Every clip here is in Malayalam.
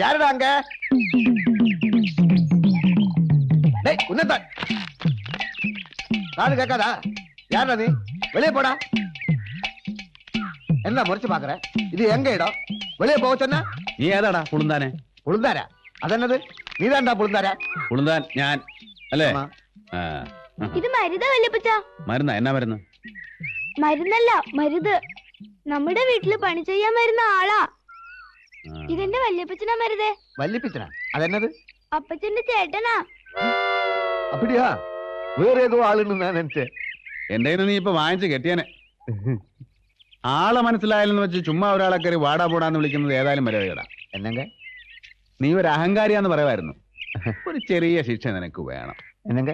யாருடா அங்க? டேய் உன்னதான் காது கேட்காதா? யாருடா நீ? வெளியே போடா. என்ன முறைச்சு பாக்குற? இது எங்க இடம்? வெளியே போக சொன்னா നീ ഏതാടാ പുളുന്താനെ? പുളുന്താരാ? അതെന്നത്? നീതാണ്ടാ പുളുന്താരാ? പുളുന്താൻ ഞാൻ അല്ലേ? ഇത് മരുതാ വല്യപ്പച്ച. മരുന്നാ? എന്നാ മരുന്ന്? മരുന്നല്ല, മരുത്. നമ്മുടെ വീട്ടില് പണി ചെയ്യാൻ വരുന്ന ആളാ. ഇതെന്റെ വല്യപ്പച്ചനാ മരുതേ. വല്യപ്പച്ചനാ? അതെന്നത്? അപ്പച്ചന്റെ ചേട്ടനാ. അപ്പടിയാ? വേറെ ഏതോ ആളുണ്ട് ഞാൻ നിனைச்சேன். എന്റെ കയ്യിൽ നീ ഇപ്പൊ വാങ്ങിച്ച് കെട്ടിയാനെ. ആളെ മനസ്സിലായാലെന്ന് വെച്ച് ചുമ്മാ ഒരാളെ കയറി വാടാ പോടാന്ന് വിളിക്കുന്നത് ഏതായാലും മര്യാദ. എന്നെങ്ക നീ ഒരു അഹങ്കാരിയാന്ന് പറയുമായിരുന്നു. ഒരു ചെറിയ ശിക്ഷ നിനക്ക് വേണം. എന്നെങ്ക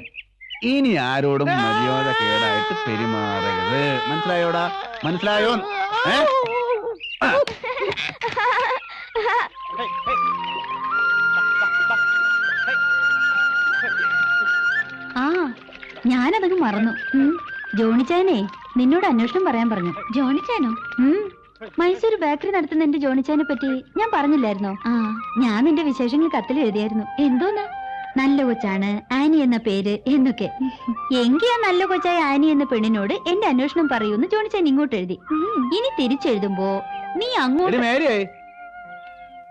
ഇനി ആരോടും മര്യാദ കേടായിട്ട് പെരുമാറരുത്. മനസ്സിലായോടാ? മനസ്സിലായോ? ആ ഞാനതങ്ങ് മറന്നു. ജോണിച്ചാനെ നിന്നോട് അന്വേഷണം പറയാൻ പറഞ്ഞു. ജോണിച്ചാനോ? മൈസൂർ ബേക്കറി നടത്തുന്ന എന്റെ ജോണിച്ചാനെ പറ്റി ഞാൻ പറഞ്ഞില്ലായിരുന്നോ? ആ ഞാൻ നിന്റെ വിശേഷങ്ങൾ കത്തിൽ എഴുതിയായിരുന്നു. എന്തോന്നാ? നല്ല കൊച്ചാണ് ആനി എന്ന പേര് എന്നൊക്കെ. എങ്കി ആ നല്ല കൊച്ചായ ആനി എന്ന പെണ്ണിനോട് എന്റെ അന്വേഷണം പറയൂന്ന് ജോണിച്ചാൻ ഇങ്ങോട്ട് എഴുതി. ഇനി തിരിച്ചെഴുതുമ്പോ നീ അങ്ങോട്ട്